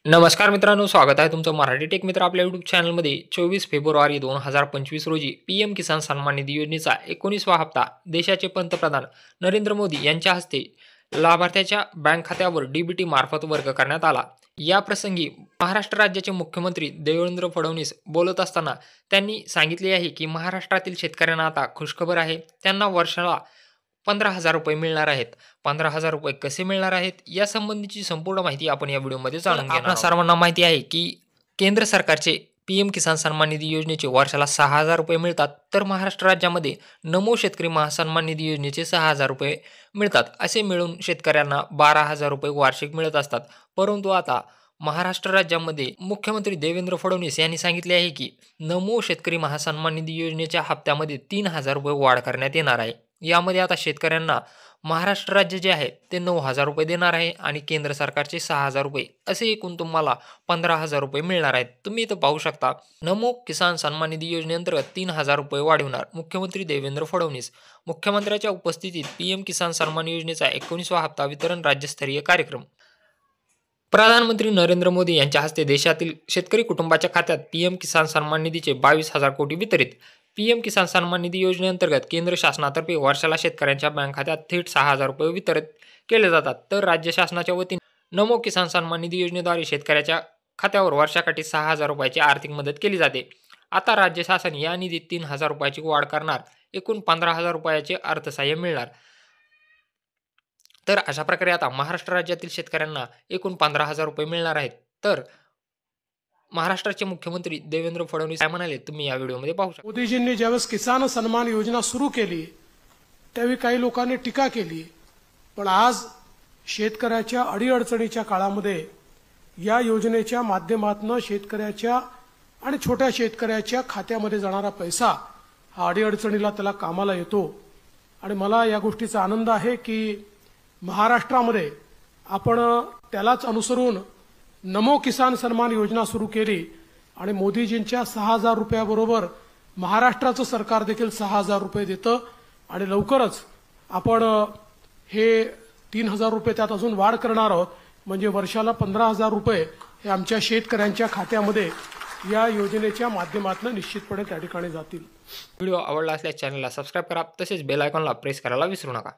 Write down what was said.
नमस्कार मित्रांनो, स्वागत आहे तुमचं मराठी टेक मित्र आपल्या यूट्यूब चॅनलमध्ये. 24 फेब्रुवारी 2025 रोजी पीएम किसान सन्मान निधी योजनेचा 19वा हप्ता देशाचे पंतप्रधान नरेंद्र मोदी यांच्या हस्ते लाभार्थ्याच्या बँक खात्यावर डीबीटी मार्फत वर्ग करण्यात आला. या प्रसंगी महाराष्ट्र राज्याचे मुख्यमंत्री देवेंद्र फडणवीस बोलत असताना त्यांनी सांगितले आहे की महाराष्ट्रातील शेतकऱ्यांना आता खुशखबर आहे. त्यांना वर्षाला 15,000 रुपये मिळणार आहेत. 15,000 रुपये कसे मिळणार आहेत यासंबंधीची संपूर्ण माहिती आपण या व्हिडिओमध्ये जाणून घेणार आहोत. आपल्या सर्वांना माहिती आहे की केंद्र सरकारचे पीएम किसान सन्मान निधी योजनेचे वर्षाला 6,000 रुपये मिळतात, तर महाराष्ट्र राज्यामध्ये नमो शेतकरी महासन्मान निधी योजनेचे 6,000 रुपये मिळतात. असे मिळून शेतकऱ्यांना 12,000 रुपये वार्षिक मिळत असतात. परंतु आता महाराष्ट्र राज्यामध्ये मुख्यमंत्री देवेंद्र फडणवीस यांनी सांगितले आहे की नमो शेतकरी महासन्मान निधी योजनेच्या हप्त्यामध्ये 3,000 रुपये वाढ करण्यात येणार आहे. यामध्ये आता शेतकऱ्यांना महाराष्ट्र राज्य जे आहे ते 9,000 रुपये देणार आहे आणि केंद्र सरकारचे 6,000 रुपये, असे एकूण तुम्हाला 15,000 रुपये मिळणार आहेत. तुम्ही इथं पाहू शकता, नमो किसान सन्मान निधी योजनेअंतर्गत 3,000 रुपये वाढवणार मुख्यमंत्री देवेंद्र फडणवीस. मुख्यमंत्र्यांच्या उपस्थितीत पीएम किसान सन्मान योजनेचा 19वा हप्ता वितरण राज्यस्तरीय कार्यक्रम. प्रधानमंत्री नरेंद्र मोदी यांच्या हस्ते देशातील शेतकरी कुटुंबाच्या खात्यात पीएम किसान सन्मान निधीचे 22,000 कोटी वितरित. पीएम किसान सन्मान निधी योजनेअंतर्गत केंद्र शासनातर्फे वर्षाला शेतकऱ्यांच्या बँक खात्यात थेट 6,000 रुपये वितरित केले जातात, तर राज्य शासनाच्या वतीने नमो किसान सन्मान निधी योजनेद्वारे शेतकऱ्याच्या खात्यावर वर्षाकाठी 6,000 रुपयाची आर्थिक मदत केली जाते. आता राज्य शासन या निधीत 3,000 रुपयाची वाढ करणार, एकूण 15,000 रुपयाचे अर्थसहाय्य मिळणार. तर अशा प्रकारे आता महाराष्ट्र राज्यातील शेतकऱ्यांना एकूण 15,000 रुपये मिळणार आहेत. तर महाराष्ट्राचे मुख्यमंत्री देवेंद्र फडणवीस काय म्हणाले तुम्ही या व्हिडिओमध्ये पाहू शकता. मोदीजींनी ज्यावेळेस किसान सन्मान योजना सुरू केली त्यावेळी काही लोकांनी टीका केली, पण आज शेतकऱ्याच्या अडीअडचणीच्या काळामध्ये या योजनेच्या माध्यमातून शेतकऱ्याच्या आणि छोट्या शेतकऱ्याच्या खात्यामध्ये जाणारा पैसा हा अडीअडचणीला त्याला कामाला येतो. आणि मला या गोष्टीचा आनंद आहे की महाराष्ट्रामध्ये आपण त्यालाच अनुसरून नमो किसान सन्मान योजना सुरू केली आणि मोदीजींच्या 6,000 रुपयाबरोबर महाराष्ट्राचं सरकार देखील 6,000 रुपये देतं आणि लवकरच आपण हे 3,000 रुपये त्यात अजून वाढ करणार आहोत. म्हणजे वर्षाला 15,000 रुपये हे आमच्या शेतकऱ्यांच्या खात्यामध्ये या योजनेच्या माध्यमातून निश्चितपणे त्या ठिकाणी जातील. व्हिडिओ आवडला असल्यास चॅनलला सबस्क्राईब करा, तसेच बेल आयकॉनला प्रेस करायला विसरू नका.